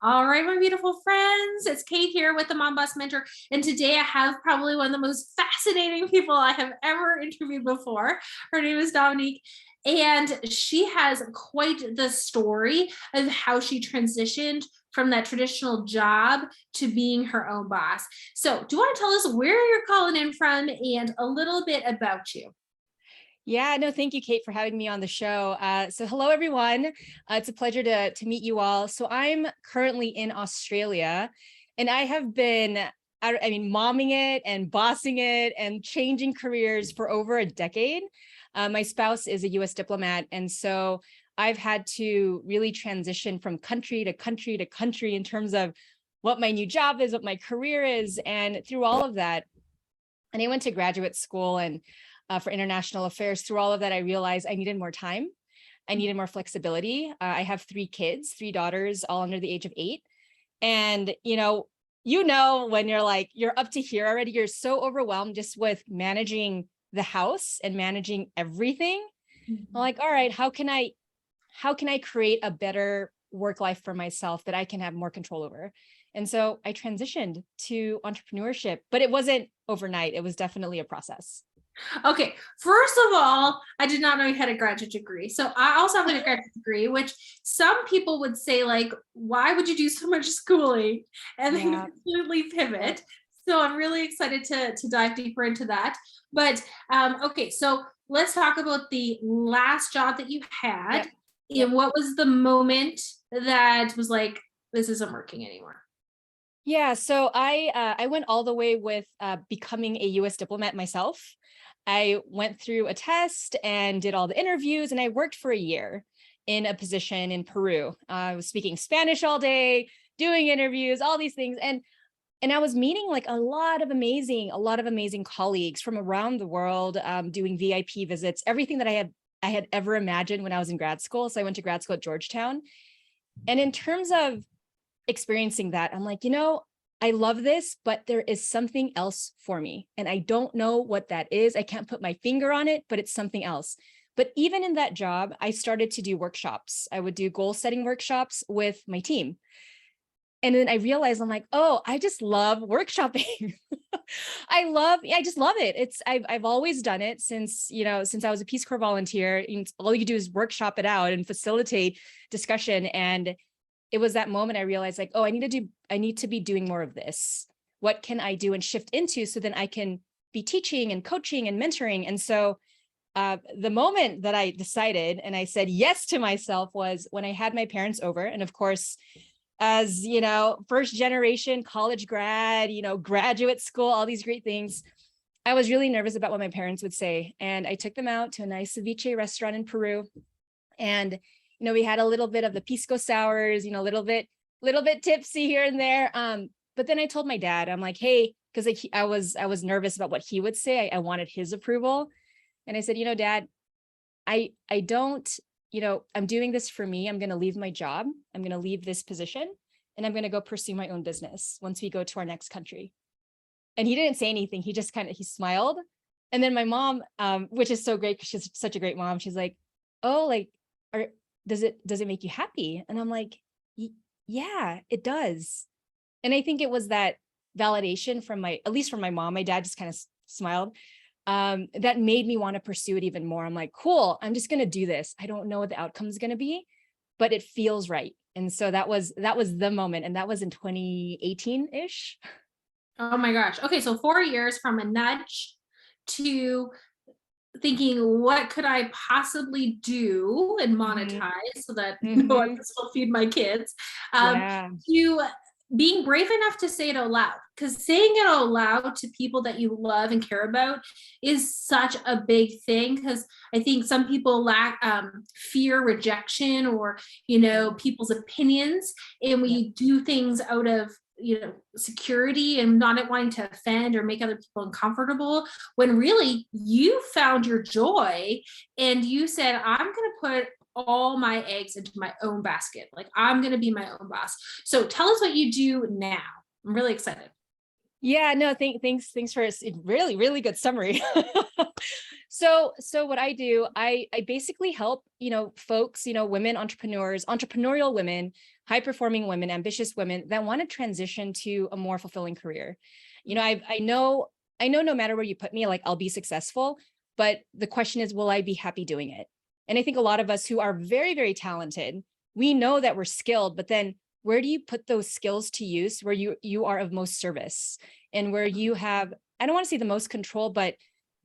All right, my beautiful friends, it's Kate here with the Mom Boss Mentor. And today I have probably one of the most fascinating people I have ever interviewed before. Her name is Dominique. And she has quite the story of how she transitioned from that traditional job to being her own boss. So, do you want to tell us where you're calling in from and a little bit about you? Yeah, no, thank you, Kate, for having me on the show. So hello, everyone. It's a pleasure to meet you all. So I'm currently in Australia, and I have been, momming it and bossing it and changing careers for over a decade. My spouse is a U.S. diplomat, and so I've had to really transition from country to country to country in terms of what my new job is, what my career is, and through all of that, and I went to graduate school and for international affairs. Through all of that, I realized I needed more time. I needed more flexibility. I have three kids, three daughters, all under the age of 8. And, when you're like, you're up to here already, you're so overwhelmed just with managing the house and managing everything. I'm like, all right, how can I create a better work life for myself that I can have more control over? And so I transitioned to entrepreneurship, but it wasn't overnight. It was definitely a process. Okay, first of all, I did not know you had a graduate degree. So I also have a graduate degree, which some people would say, like, why would you do so much schooling and then Yeah. completely pivot? So I'm really excited to dive deeper into that. But okay, so let's talk about the last job that you had. Yep. And what was the moment that was like, this isn't working anymore? Yeah, so I went all the way with becoming a U.S. diplomat myself. I went through a test and did all the interviews, and I worked for a year in a position in Peru. I was speaking Spanish all day, doing interviews, all these things, and I was meeting like a lot of amazing colleagues from around the world, doing VIP visits, everything that I had ever imagined when I was in grad school. So I went to grad school at Georgetown, and in terms of experiencing that, I'm like, I love this, but there is something else for me. And I don't know what that is. I can't put my finger on it, but it's something else. But even in that job, I started to do workshops. I would do goal setting workshops with my team. And then I realized I'm like, oh, I just love workshopping. I just love it. I've always done it since I was a Peace Corps volunteer. All you do is workshop it out and facilitate discussion. And it was that moment I realized, like, oh, I need to be doing more of this. What can I do and shift into so then I can be teaching and coaching and mentoring? And so the moment that I decided and I said yes to myself was when I had my parents over. And of course, as first generation college grad, graduate school, all these great things, I was really nervous about what my parents would say. And I took them out to a nice ceviche restaurant in Peru. And we had a little bit of the pisco sours, a little bit tipsy here and there. But then I told my dad, I'm like, hey, because I was nervous about what he would say. I wanted his approval. And I said, Dad, I don't, I'm doing this for me. I'm going to leave my job. I'm going to leave this position and I'm going to go pursue my own business once we go to our next country. And he didn't say anything. He just he smiled. And then my mom, which is so great because she's such a great mom. She's like, oh, like, does it make you happy? And I'm like, yeah, it does. And I think it was that validation at least from my mom. My dad just kind of smiled. That made me want to pursue it even more. I'm like, cool, I'm just going to do this. I don't know what the outcome is going to be, but it feels right. And so that was the moment. And that was in 2018-ish. Oh my gosh. Okay, so 4 years from a nudge to thinking, what could I possibly do and monetize so that I can still feed my kids? Yeah. To being brave enough to say it out loud, because saying it out loud to people that you love and care about is such a big thing. Because I think some people lack fear, rejection, or people's opinions, and we do things out of security and not wanting to offend or make other people uncomfortable, when really you found your joy and you said, I'm going to put all my eggs into my own basket. Like, I'm going to be my own boss. So tell us what you do now. I'm really excited. Yeah, no, thanks for a really, really good summary. So what I do, I basically help, folks, women entrepreneurs, entrepreneurial women high-performing women, ambitious women that want to transition to a more fulfilling career. You know, I know no matter where you put me, like I'll be successful, but the question is, will I be happy doing it? And I think a lot of us who are very, very talented, we know that we're skilled, but then where do you put those skills to use where you are of most service and where you have, I don't want to say the most control, but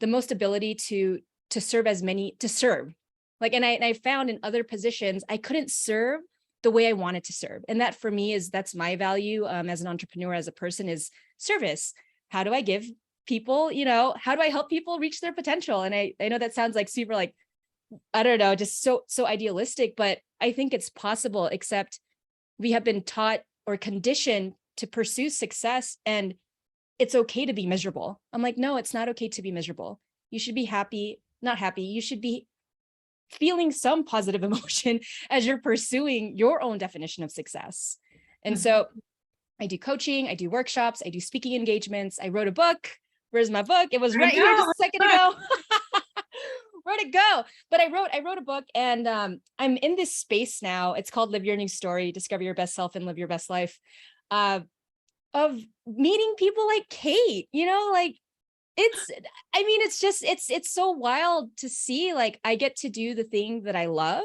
the most ability to serve to serve. Like, and I found in other positions, I couldn't serve the way I wanted to serve. And that for me that's my value as an entrepreneur, as a person, is service. How do I give people, how do I help people reach their potential? And I know that sounds like super, like, I don't know, just so idealistic, but I think it's possible, except we have been taught or conditioned to pursue success, and it's okay to be miserable. I'm like, no, it's not okay to be miserable. You should be happy, not happy. You should be feeling some positive emotion as you're pursuing your own definition of success. And so I do coaching, I do workshops, I do speaking engagements. I wrote a book. Where's my book? It was right here just a second ago. Where'd it go? But I wrote a book, and I'm in this space now. It's called Live Your New Story, Discover Your Best Self and Live Your Best Life. Of meeting people like Kate, like it's so wild to see, like, I get to do the thing that I love,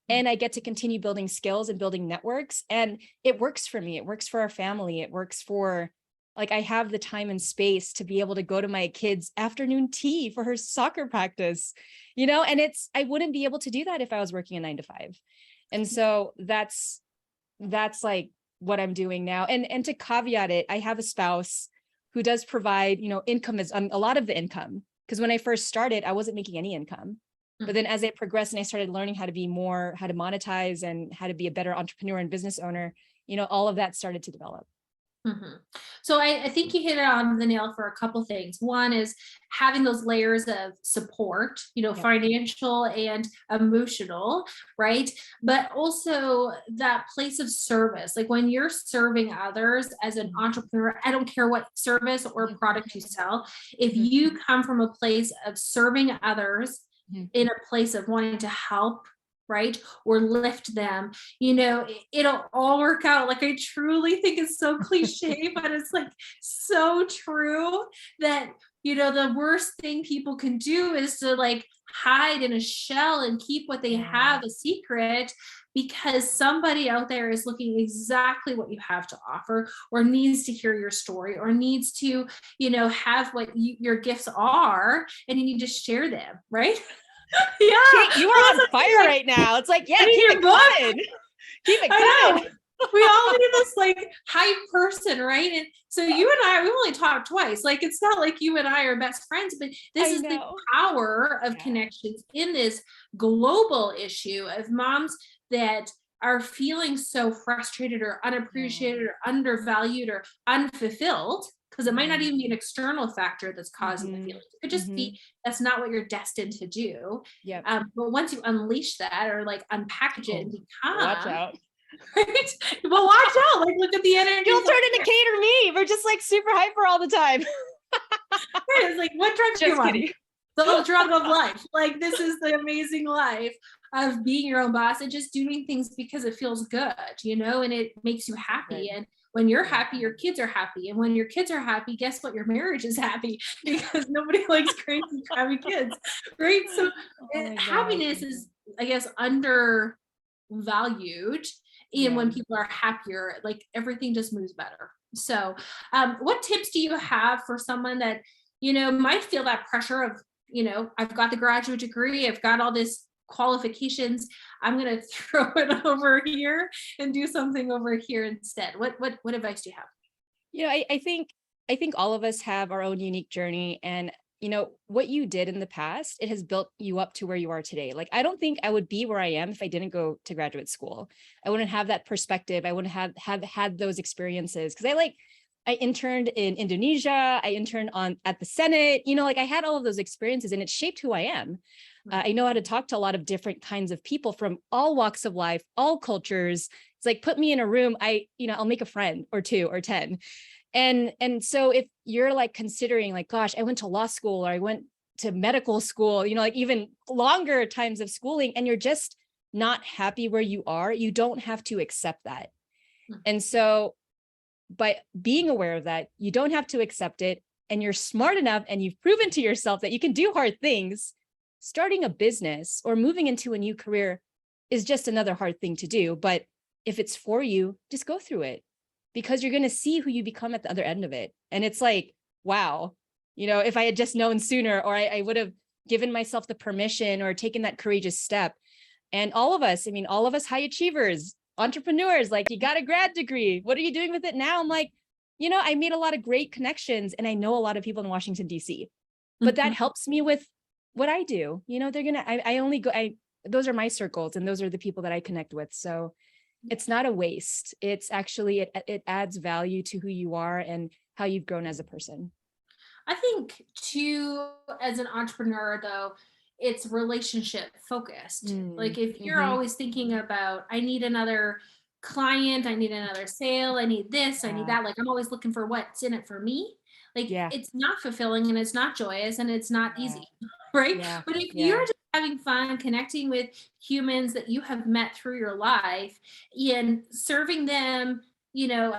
and I get to continue building skills and building networks, and it works for me. It works for our family. It works for, like, I have the time and space to be able to go to my kid's afternoon tea for her soccer practice, and I wouldn't be able to do that if I was working a 9 to 5. And so that's like what I'm doing now. And to caveat it, I have a spouse who does provide, income is a lot of the income. Because when I first started, I wasn't making any income. But then as I progressed and I started learning how to monetize and how to be a better entrepreneur and business owner, all of that started to develop. So I think you hit it on the nail for a couple things. One is having those layers of support, financial and emotional, right? But also that place of service. Like when you're serving others as an entrepreneur, I don't care what service or product you sell, if you come from a place of serving others in a place of wanting to help, right, or lift them, it'll all work out. Like, I truly think it's so cliche, but it's like so true that the worst thing people can do is to like hide in a shell and keep what they have a secret, because somebody out there is looking exactly what you have to offer, or needs to hear your story, or needs to have what your gifts are, and you need to share them, right? Yeah, Kate, you are on fire right now. It's like, yeah, keep it coming. Keep it coming. We all need this like hype person, right? And so you and I, we've only talked twice. Like, it's not like you and I are best friends, but this is the power of connections in this global issue of moms that are feeling so frustrated or unappreciated or undervalued or unfulfilled, because it might not even be an external factor that's causing the feelings. It could just be that's not what you're destined to do. But once you unleash that, or like unpackage it and become, watch out. Right? Well, watch out. Like, look at the energy. You'll turn into Kate or me. We're just like super hyper all the time. It's like, what drugs do you want? The drug of life. Like, this is the amazing life of being your own boss and just doing things because it feels good, and it makes you happy. And when you're happy, your kids are happy. And when your kids are happy, guess what? Your marriage is happy, because nobody likes crazy, happy kids, right? So happiness is, I guess, undervalued. And when people are happier, like, everything just moves better. So what tips do you have for someone that, might feel that pressure of, I've got the graduate degree, I've got all this qualifications, I'm going to throw it over here and do something over here instead? What advice do you have? I think all of us have our own unique journey, and what you did in the past, it has built you up to where you are today. Like, I don't think I would be where I am if I didn't go to graduate school. I wouldn't have that perspective. I wouldn't have had those experiences, because I interned in Indonesia. I interned at the Senate, like, I had all of those experiences, and it shaped who I am. I know how to talk to a lot of different kinds of people from all walks of life, all cultures. It's like, put me in a room, I'll make a friend or 2 or 10. And so if you're like considering, like, gosh, I went to law school, or I went to medical school, like even longer times of schooling, and you're just not happy where you are, you don't have to accept that. And so by being aware of that, you don't have to accept it, and you're smart enough and you've proven to yourself that you can do hard things. Starting a business or moving into a new career is just another hard thing to do. But if it's for you, just go through it, because you're going to see who you become at the other end of it. And it's like, wow, if I had just known sooner, or I would have given myself the permission or taken that courageous step. And all of us high achievers, entrepreneurs, like, you got a grad degree. What are you doing with it now? I'm like, I made a lot of great connections, and I know a lot of people in Washington, D.C., but that helps me with what I do. Those are my circles, and those are the people that I connect with. So it's not a waste. It's actually, it adds value to who you are and how you've grown as a person. I think too, as an entrepreneur though, it's relationship focused. Like if you're always thinking about, I need another client, I need another sale, I need this, I need that. Like I'm always looking for what's in it for me. Like it's not fulfilling, and it's not joyous, and it's not easy, right? But if you're just having fun connecting with humans that you have met through your life and serving them,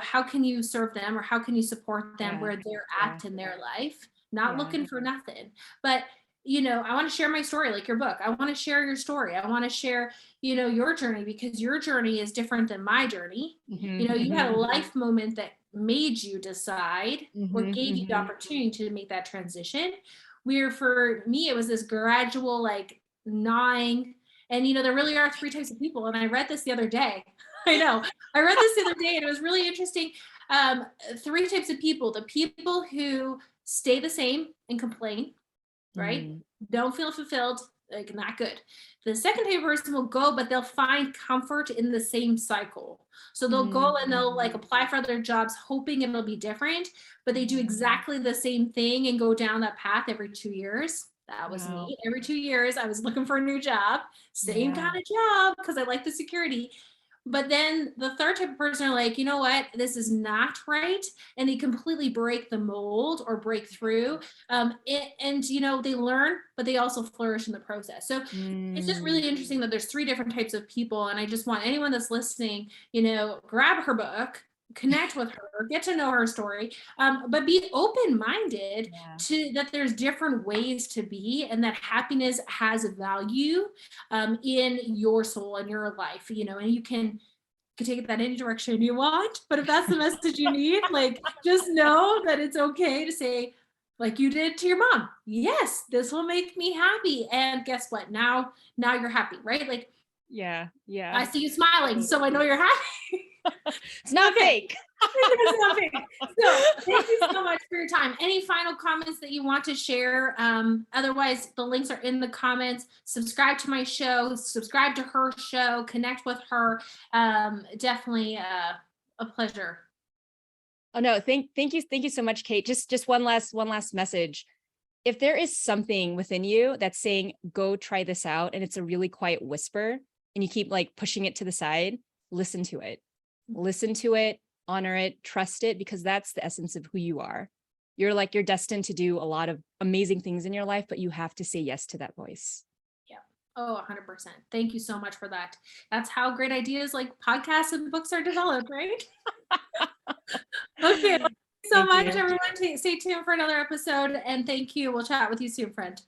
how can you serve them, or how can you support them where they're at in their life? Not looking for nothing, but I want to share my story, like your book. I want to share your story. I want to share, your journey, because your journey is different than my journey. You had a life moment that made you decide or gave you the opportunity to make that transition. Where for me, it was this gradual, like, gnawing. And, there really are 3 types of people. And I read this the other day. I know. I read this the other day, and it was really interesting. 3 types of people: the people who stay the same and complain, right? Don't feel fulfilled, like not good. The second type of person will go, but they'll find comfort in the same cycle. So they'll go and they'll like apply for other jobs, hoping it'll be different, but they do exactly the same thing and go down that path every 2 years. That was me. Every 2 years, I was looking for a new job, same kind of job, because I like the security. But then the third type of person are like, you know what, this is not right. And they completely break the mold or break through. And they learn, but they also flourish in the process. So it's just really interesting that there's 3 different types of people. And I just want anyone that's listening, grab her book, connect with her, get to know her story, but be open-minded to that there's different ways to be, and that happiness has value in your soul and your life, and you can take that any direction you want. But if that's the message you need, like, just know that it's okay to say, like you did to your mom, yes, this will make me happy. And guess what? Now you're happy, right? Like, I see you smiling, so I know you're happy. It's not fake. It's not fake. So thank you so much for your time. Any final comments that you want to share? Otherwise, the links are in the comments. Subscribe to my show, subscribe to her show, connect with her. Definitely a pleasure. Oh no, thank you so much, Kate. Just one last message. If there is something within you that's saying, go try this out, and it's a really quiet whisper, and you keep like pushing it to the side, listen to it, honor it, trust it, because that's the essence of who you are. You're destined to do a lot of amazing things in your life, but you have to say yes to that voice. Yeah. Oh, 100%. Thank you so much for that. That's how great ideas like podcasts and books are developed, right? Okay. Well, thank you so much, everyone. Stay tuned for another episode, and thank you. We'll chat with you soon, friend.